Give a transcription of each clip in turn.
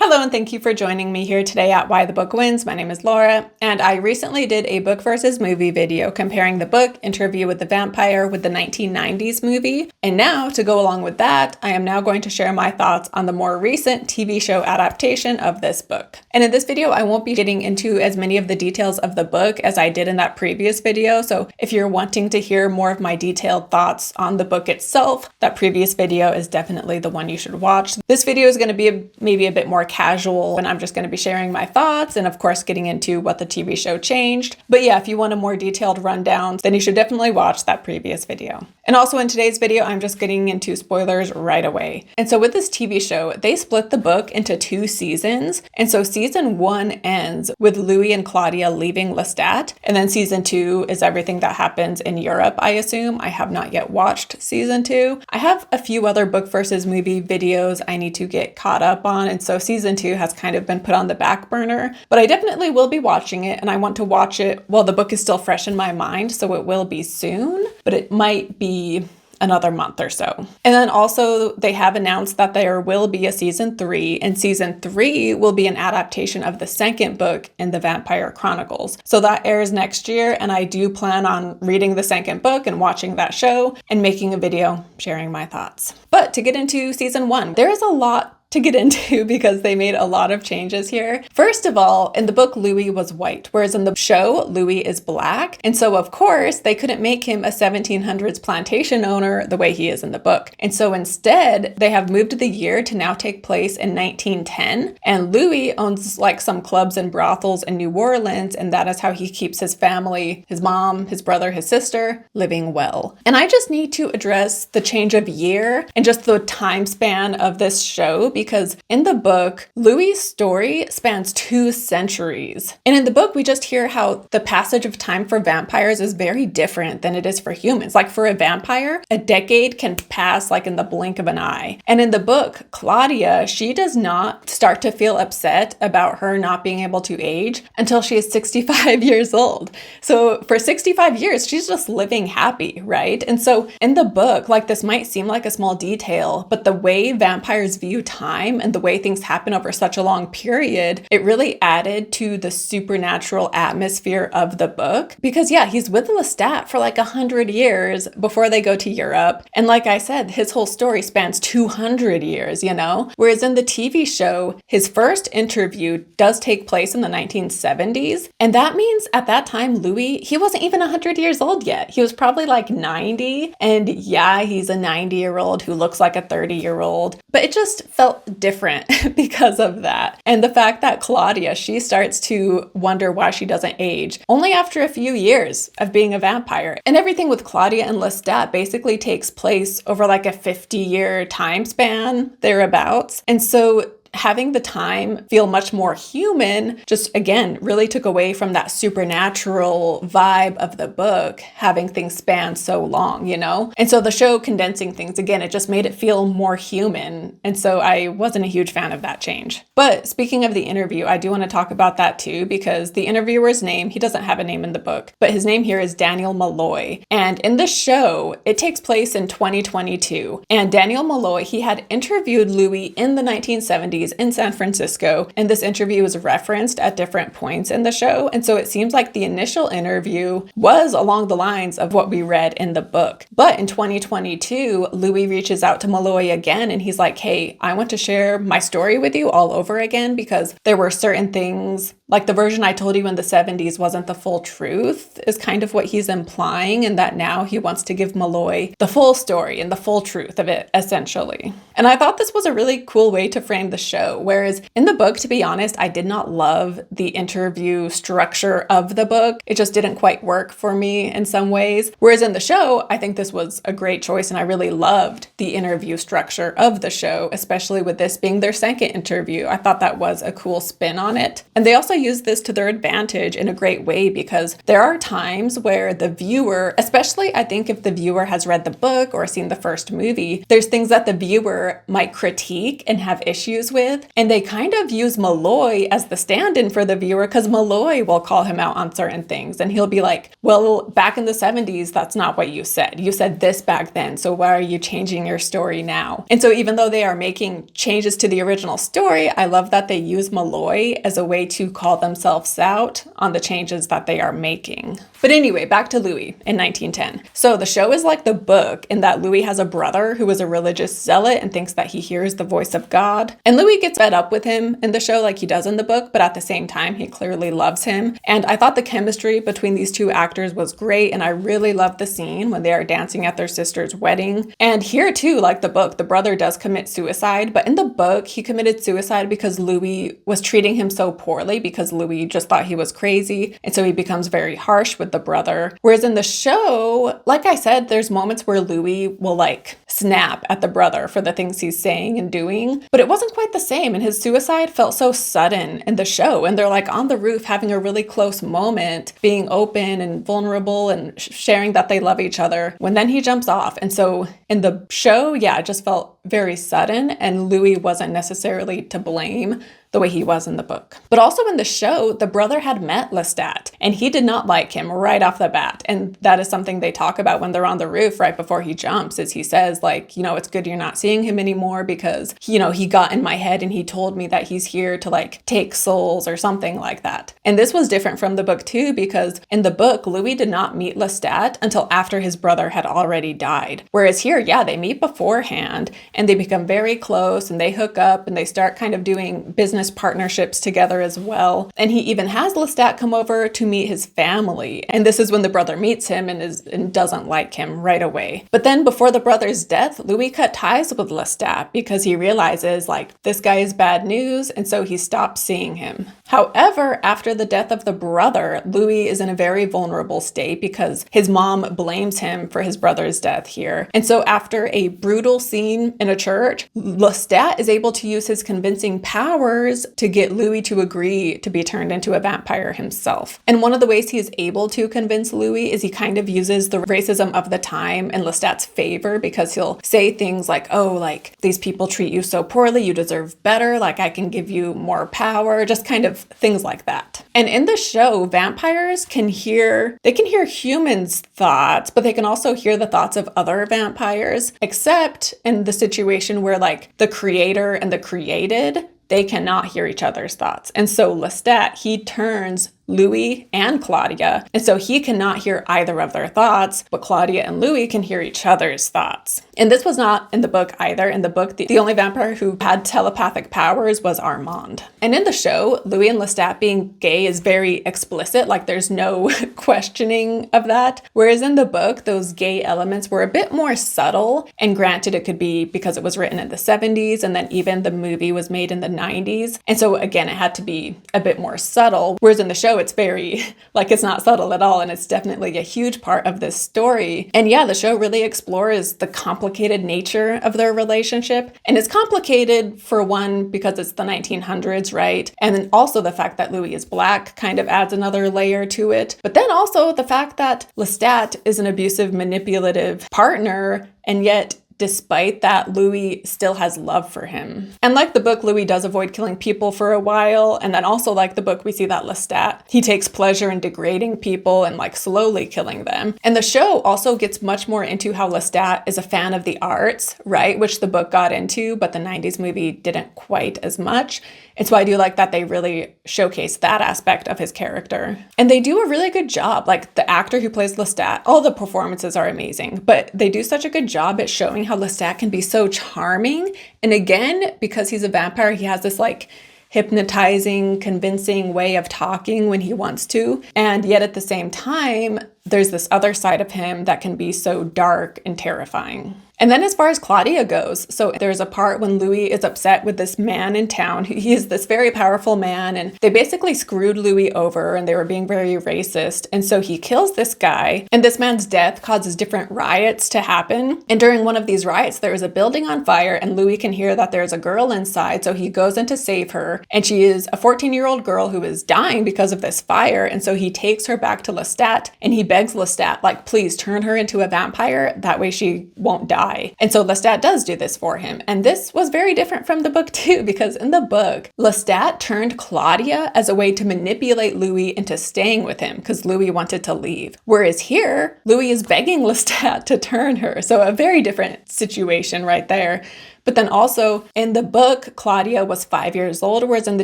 Hello and thank you for joining me here today at Why the Book Wins. My name is Laura, and I recently did a book versus movie video comparing the book Interview with the Vampire with the 1990s movie. And now, to go along with that, I am now going to share my thoughts on the more recent TV show adaptation of this book. And in this video, I won't be getting into as many of the details of the book as I did in that previous video. So if you're wanting to hear more of my detailed thoughts on the book itself, that previous video is definitely the one you should watch. This video is going to be maybe a bit more casual, and I'm just going to be sharing my thoughts and of course getting into what the TV show changed. But yeah, if you want a more detailed rundown, then you should definitely watch that previous video. And also in today's video, I'm just getting into spoilers right away. And so with this TV show, they split the book into 2 seasons. And so season 1 ends with Louis and Claudia leaving Lestat. And then season 2 is everything that happens in Europe, I assume. I have not yet watched season 2. I have a few other book versus movie videos I need to get caught up on. And so season 2 has kind of been put on the back burner, but I definitely will be watching it, and I want to watch it while the book is still fresh in my mind, so it will be soon, but it might be another month or so. And then also they have announced that there will be a season 3, and season 3 will be an adaptation of the second book in the Vampire Chronicles. So that airs next year, and I do plan on reading the second book and watching that show and making a video sharing my thoughts. But to get into season 1, there is a lot to get into because they made a lot of changes here. First of all, in the book, Louis was white, whereas in the show, Louis is black. And so of course, they couldn't make him a 1700s plantation owner the way he is in the book. And so instead, they have moved the year to now take place in 1910. And Louis owns like some clubs and brothels in New Orleans, and that is how he keeps his family, his mom, his brother, his sister, living well. And I just need to address the change of year and just the time span of this show, because in the book, Louis' story spans 2 centuries. And in the book, we just hear how the passage of time for vampires is very different than it is for humans. Like for a vampire, a decade can pass like in the blink of an eye. And in the book, Claudia, she does not start to feel upset about her not being able to age until she is 65 years old. So for 65 years, she's just living happy, right? And so in the book, like this might seem like a small detail, but the way vampires view time and the way things happen over such a long period, it really added to the supernatural atmosphere of the book. Because yeah, he's with Lestat for like 100 years before they go to Europe. And like I said, his whole story spans 200 years, you know? Whereas in the TV show, his first interview does take place in the 1970s. And that means at that time, Louis, he wasn't even 100 years old yet. He was probably like 90. And yeah, he's a 90-year-old who looks like a 30-year-old. But it just felt different because of that. And the fact that Claudia, she starts to wonder why she doesn't age only after a few years of being a vampire. And everything with Claudia and Lestat basically takes place over like a 50-year time span, thereabouts. And so having the time feel much more human just, again, really took away from that supernatural vibe of the book, having things span so long, you know? And so the show condensing things, again, it just made it feel more human. And so I wasn't a huge fan of that change. But speaking of the interview, I do want to talk about that too, because the interviewer's name, he doesn't have a name in the book, but his name here is Daniel Malloy. And in the show, it takes place in 2022. And Daniel Malloy, he had interviewed Louis in the 1970s in San Francisco, and this interview was referenced at different points in the show. And so it seems like the initial interview was along the lines of what we read in the book. But in 2022, Louis reaches out to Malloy again, and he's like, hey, I want to share my story with you all over again, because there were certain things, like the version I told you in the 70s wasn't the full truth, is kind of what he's implying, and that now he wants to give Malloy the full story and the full truth of it, essentially. And I thought this was a really cool way to frame the show, whereas in the book, to be honest, I did not love the interview structure of the book. It just didn't quite work for me in some ways. Whereas in the show, I think this was a great choice, and I really loved the interview structure of the show, especially with this being their second interview. I thought that was a cool spin on it. And they also use this to their advantage in a great way, because there are times where the viewer, especially I think if the viewer has read the book or seen the first movie, there's things that the viewer might critique and have issues with with. And they kind of use Malloy as the stand-in for the viewer because Malloy will call him out on certain things. And he'll be like, well, back in the 70s, that's not what you said. You said this back then. So why are you changing your story now? And so even though they are making changes to the original story, I love that they use Malloy as a way to call themselves out on the changes that they are making. But anyway, back to Louis in 1910. So the show is like the book in that Louis has a brother who is a religious zealot and thinks that he hears the voice of God. And Louis gets fed up with him in the show like he does in the book, but at the same time, he clearly loves him. And I thought the chemistry between these two actors was great. And I really loved the scene when they are dancing at their sister's wedding. And here too, like the book, the brother does commit suicide. But in the book, he committed suicide because Louis was treating him so poorly because Louis just thought he was crazy. And so he becomes very harsh with the brother. Whereas in the show, like I said, there's moments where Louis will like snap at the brother for the things he's saying and doing, but it wasn't quite the same. And his suicide felt so sudden in the show. And they're like on the roof having a really close moment, being open and vulnerable and sharing that they love each other when then he jumps off. And so in the show, yeah, it just felt very sudden and Louis wasn't necessarily to blame the way he was in the book. But also in the show, the brother had met Lestat and he did not like him right off the bat. And that is something they talk about when they're on the roof right before he jumps, is he says like, it's good you're not seeing him anymore because, he got in my head and he told me that he's here to like take souls or something like that. And this was different from the book too, because in the book, Louis did not meet Lestat until after his brother had already died. Whereas here, yeah, they meet beforehand and they become very close and they hook up and they start kind of doing business partnerships together as well. And he even has Lestat come over to meet his family. And this is when the brother meets him and doesn't like him right away. But then before the brother's death, Louis cut ties with Lestat because he realizes like this guy is bad news. And so he stops seeing him. However, after the death of the brother, Louis is in a very vulnerable state because his mom blames him for his brother's death here. And so after a brutal scene in a church, Lestat is able to use his convincing powers to get Louis to agree to be turned into a vampire himself. And one of the ways he is able to convince Louis is he kind of uses the racism of the time in Lestat's favor because he'll say things like, oh, like these people treat you so poorly, you deserve better, like I can give you more power, just kind of things like that. And in the show, vampires can hear humans' thoughts, but they can also hear the thoughts of other vampires, except in the situation where like the creator and the created, they cannot hear each other's thoughts. And so Lestat, he turns Louis and Claudia. And so he cannot hear either of their thoughts, but Claudia and Louis can hear each other's thoughts. And this was not in the book either. In the book, the only vampire who had telepathic powers was Armand. And in the show, Louis and Lestat being gay is very explicit, like there's no questioning of that. Whereas in the book, those gay elements were a bit more subtle. And granted, it could be because it was written in the 70s and then even the movie was made in the 90s. And so again, it had to be a bit more subtle. Whereas in the show, it's very, like it's not subtle at all. And it's definitely a huge part of this story. And yeah, the show really explores the complicated nature of their relationship. And it's complicated for one, because it's the 1900s, right? And then also the fact that Louis is Black kind of adds another layer to it. But then also the fact that Lestat is an abusive, manipulative partner, and yet despite that, Louis still has love for him. And like the book, Louis does avoid killing people for a while. And then also like the book, we see that Lestat, he takes pleasure in degrading people and like slowly killing them. And the show also gets much more into how Lestat is a fan of the arts, right? Which the book got into, but the 90s movie didn't quite as much. And so I do like that they really showcase that aspect of his character. And they do a really good job. Like the actor who plays Lestat, all the performances are amazing, but they do such a good job at showing how Lestat can be so charming. And again, because he's a vampire, he has this like hypnotizing, convincing way of talking when he wants to. And yet at the same time, there's this other side of him that can be so dark and terrifying. And then as far as Claudia goes, so there's a part when Louis is upset with this man in town. He is this very powerful man, and they basically screwed Louis over and they were being very racist. And so he kills this guy, and this man's death causes different riots to happen. And during one of these riots, there is a building on fire, and Louis can hear that there's a girl inside. So he goes in to save her, and she is a 14-year-old girl who is dying because of this fire. And so he takes her back to Lestat, and he begs Lestat, like, please turn her into a vampire. That way she won't die. And so Lestat does do this for him. And this was very different from the book too, because in the book, Lestat turned Claudia as a way to manipulate Louis into staying with him because Louis wanted to leave. Whereas here, Louis is begging Lestat to turn her. So a very different situation right there. But then also in the book, Claudia was 5 years old, whereas in the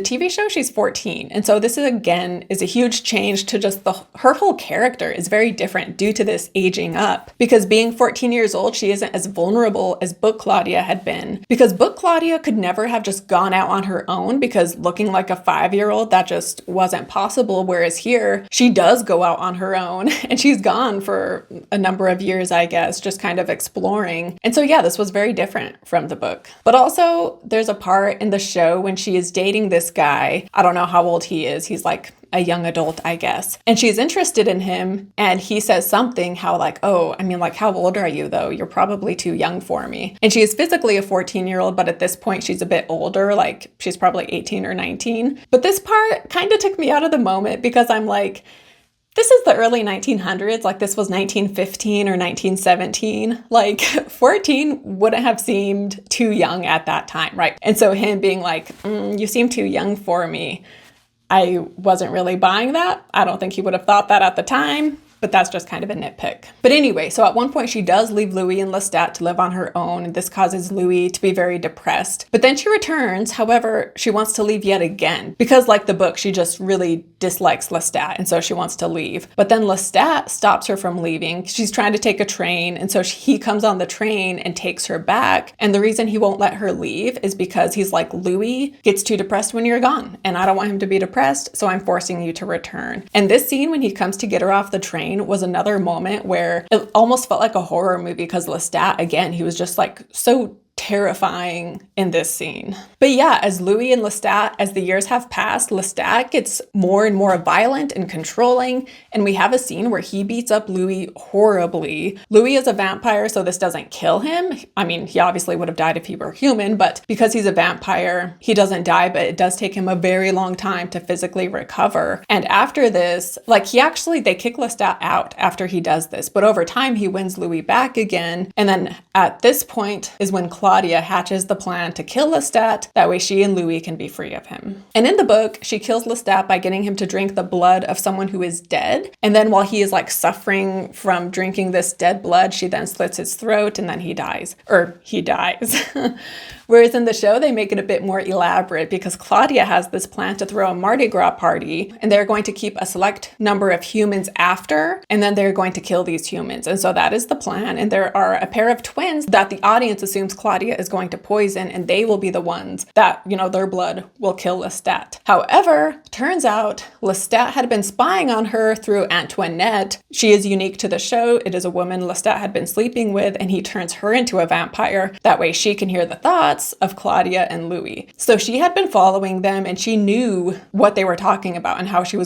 TV show, she's 14. And so this is, again, is a huge change to just her whole character is very different due to this aging up. Because being 14 years old, she isn't as vulnerable as book Claudia had been. Because book Claudia could never have just gone out on her own because looking like a 5-year-old, that just wasn't possible. Whereas here, she does go out on her own and she's gone for a number of years, I guess, just kind of exploring. And so, yeah, this was very different from the book. But also there's a part in the show when she is dating this guy. I don't know how old he is. He's like a young adult, I guess. And she's interested in him. And he says something how like, oh, I mean, like, how old are you though? You're probably too young for me. And she is physically a 14-year-old, but at this point she's a bit older. Like she's probably 18 or 19. But this part kind of took me out of the moment because I'm like, this is the early 1900s, like this was 1915 or 1917, like 14 wouldn't have seemed too young at that time, right? And so him being like, you seem too young for me, I wasn't really buying that. I don't think he would have thought that at the time. But that's just kind of a nitpick. But anyway, so at one point she does leave Louis and Lestat to live on her own, and this causes Louis to be very depressed. But then she returns, however, she wants to leave yet again. Because like the book, she just really dislikes Lestat, and so she wants to leave. But then Lestat stops her from leaving. She's trying to take a train, and so he comes on the train and takes her back. And the reason he won't let her leave is because he's like, Louis gets too depressed when you're gone, and I don't want him to be depressed, so I'm forcing you to return. And this scene when he comes to get her off the train was another moment where it almost felt like a horror movie because Lestat, again, he was just like so terrifying in this scene. But yeah, as Louis and Lestat, as the years have passed, Lestat gets more and more violent and controlling, and we have a scene where he beats up Louis horribly. Louis is a vampire, so this doesn't kill him. I mean, he obviously would have died if he were human, but because he's a vampire, he doesn't die, but it does take him a very long time to physically recover. And after this, like they kick Lestat out after he does this, but over time he wins Louis back again. And then at this point is when Claudia hatches the plan to kill Lestat. That way she and Louis can be free of him. And in the book, she kills Lestat by getting him to drink the blood of someone who is dead. And then while he is like suffering from drinking this dead blood, she then slits his throat and then he dies. Whereas in the show, they make it a bit more elaborate because Claudia has this plan to throw a Mardi Gras party, and they're going to keep a select number of humans after, and then they're going to kill these humans. And so that is the plan. And there are a pair of twins that the audience assumes Claudia is going to poison, and they will be the ones that, their blood will kill Lestat. However, turns out Lestat had been spying on her through Antoinette. She is unique to the show. It is a woman Lestat had been sleeping with, and he turns her into a vampire. That way she can hear the thoughts of Claudia and Louis. So she had been following them, and she knew what they were talking about and how Claudia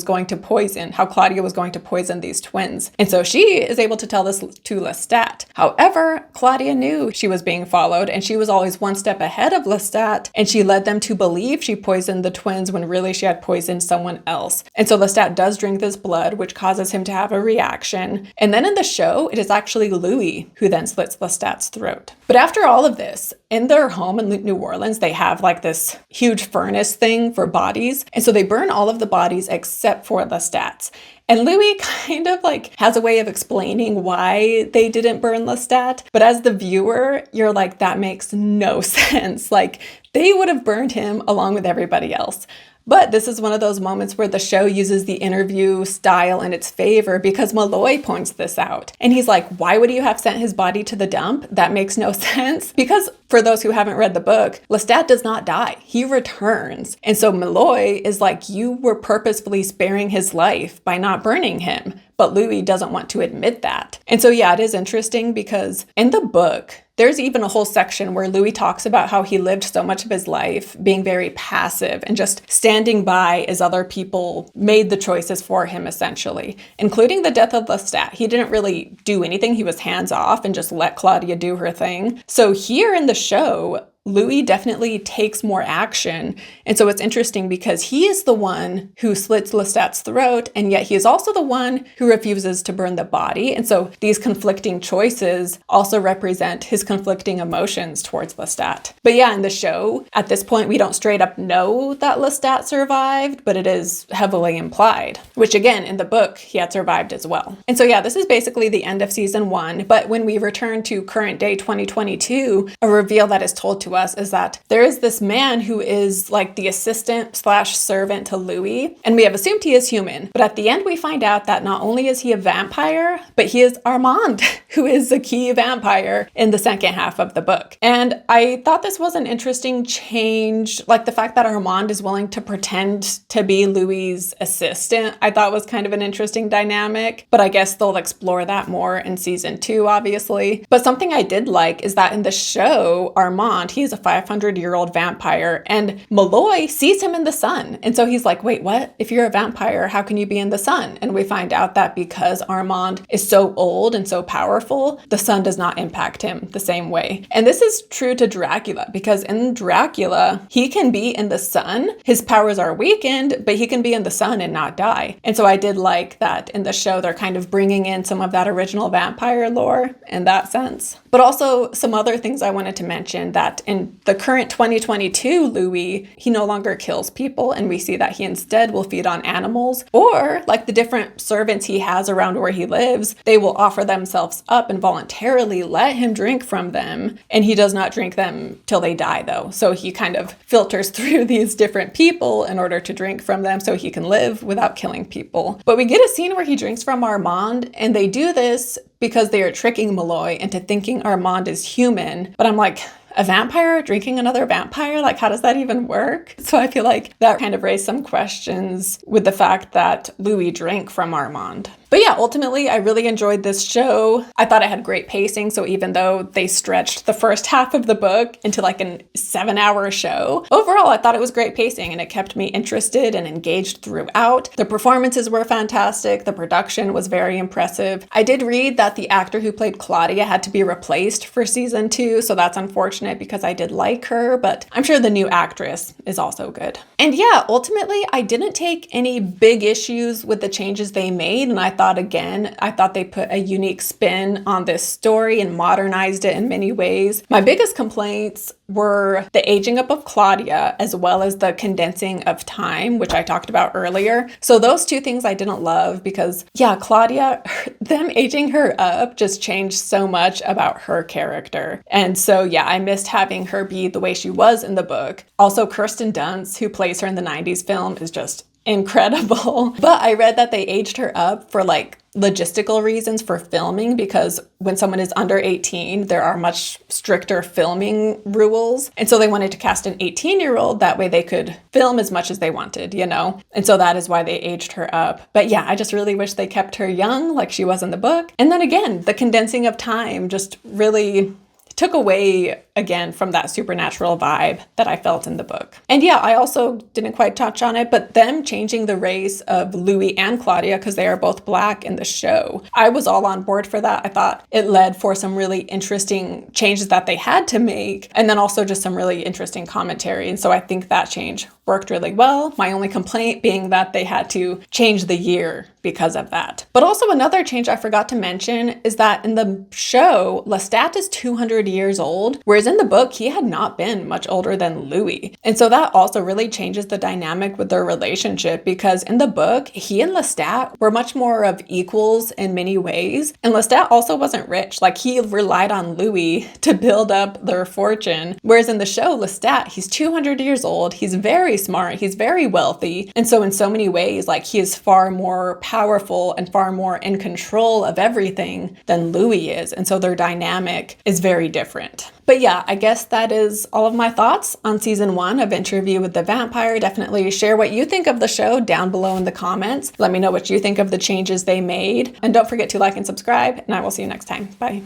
was going to poison these twins. And so she is able to tell this to Lestat. However, Claudia knew she was being followed, and she was always one step ahead of Lestat, and she led them to believe she poisoned the twins when really she had poisoned someone else. And so Lestat does drink this blood, which causes him to have a reaction. And then in the show, it is actually Louis who then slits Lestat's throat. But after all of this, in their home in New Orleans, they have like this huge furnace thing for bodies. And so they burn all of the bodies except for Lestat's. And Louis kind of like has a way of explaining why they didn't burn Lestat. But as the viewer, you're like, that makes no sense. Like they would have burned him along with everybody else. But this is one of those moments where the show uses the interview style in its favor because Malloy points this out. And he's like, why would you have sent his body to the dump? That makes no sense. Because for those who haven't read the book, Lestat does not die. He returns. And so Malloy is like, you were purposefully sparing his life by not burning him. But Louis doesn't want to admit that. And so, yeah, it is interesting because in the book, there's even a whole section where Louis talks about how he lived so much of his life being very passive and just standing by as other people made the choices for him, essentially, including the death of Lestat. He didn't really do anything. He was hands off and just let Claudia do her thing. So here in the show, Louis definitely takes more action. And so it's interesting because he is the one who slits Lestat's throat, and yet he is also the one who refuses to burn the body. And so these conflicting choices also represent his conflicting emotions towards Lestat. But yeah, in the show, at this point, we don't straight up know that Lestat survived, but it is heavily implied, which again, in the book, he had survived as well. And so yeah, this is basically the end of season 1. But when we return to current day 2022, a reveal that is told to us is that there is this man who is like the assistant slash servant to Louis, and we have assumed he is human. But at the end, we find out that not only is he a vampire, but he is Armand, who is a key vampire in the second half of the book. And I thought this was an interesting change, like the fact that Armand is willing to pretend to be Louis's assistant, I thought was kind of an interesting dynamic, but I guess they'll explore that more in season 2, obviously. But something I did like is that in the show, Armand, he is a 500-year-old vampire, and Malloy sees him in the sun. And so he's like, wait, what? If you're a vampire, how can you be in the sun? And we find out that because Armand is so old and so powerful, the sun does not impact him the same way. And this is true to Dracula, because in Dracula, he can be in the sun. His powers are weakened, but he can be in the sun and not die. And so I did like that in the show, they're kind of bringing in some of that original vampire lore in that sense. But also some other things I wanted to mention, that in the current 2022 Louis, he no longer kills people, and we see that he instead will feed on animals, or like the different servants he has around where he lives, they will offer themselves up and voluntarily let him drink from them, and he does not drink them till they die though. So he kind of filters through these different people in order to drink from them so he can live without killing people. But we get a scene where he drinks from Armand, and they do this because they are tricking Malloy into thinking Armand is human. But I'm like, a vampire drinking another vampire? Like, how does that even work? So I feel like that kind of raised some questions with the fact that Louis drank from Armand. But yeah, ultimately, I really enjoyed this show. I thought it had great pacing. So even though they stretched the first half of the book into like a 7-hour show, overall, I thought it was great pacing, and it kept me interested and engaged throughout. The performances were fantastic. The production was very impressive. I did read that the actor who played Claudia had to be replaced for season 2. So that's unfortunate because I did like her, but I'm sure the new actress is also good. And yeah, ultimately, I didn't take any big issues with the changes they made. And I thought they put a unique spin on this story and modernized it in many ways. My biggest complaints were the aging up of Claudia, as well as the condensing of time, which I talked about earlier. So those two things I didn't love because, yeah, Claudia, them aging her up just changed so much about her character. And so, yeah, I missed having her be the way she was in the book. Also, Kirsten Dunst, who plays her in the 90s film, is just incredible. But I read that they aged her up for like logistical reasons for filming, because when someone is under 18, there are much stricter filming rules. And so they wanted to cast an 18-year-old, that way they could film as much as they wanted, you know? And so that is why they aged her up. But yeah, I just really wish they kept her young like she was in the book. And then again, the condensing of time just really took away again from that supernatural vibe that I felt in the book. And yeah, I also didn't quite touch on it, but them changing the race of Louis and Claudia, because they are both Black in the show, I was all on board for that. I thought it led for some really interesting changes that they had to make, and then also just some really interesting commentary. And so I think that change worked really well. My only complaint being that they had to change the year because of that. But also another change I forgot to mention is that in the show, Lestat is 200 years old, whereas in the book, he had not been much older than Louis. And so that also really changes the dynamic with their relationship, because in the book, he and Lestat were much more of equals in many ways. And Lestat also wasn't rich. Like, he relied on Louis to build up their fortune. Whereas in the show, Lestat, he's 200 years old. He's very smart. He's very wealthy. And so in so many ways, like, he is far more powerful and far more in control of everything than Louis is. And so their dynamic is very different. But yeah, I guess that is all of my thoughts on season 1 of Interview with the Vampire. Definitely share what you think of the show down below in the comments. Let me know what you think of the changes they made. And don't forget to like and subscribe, and I will see you next time. Bye.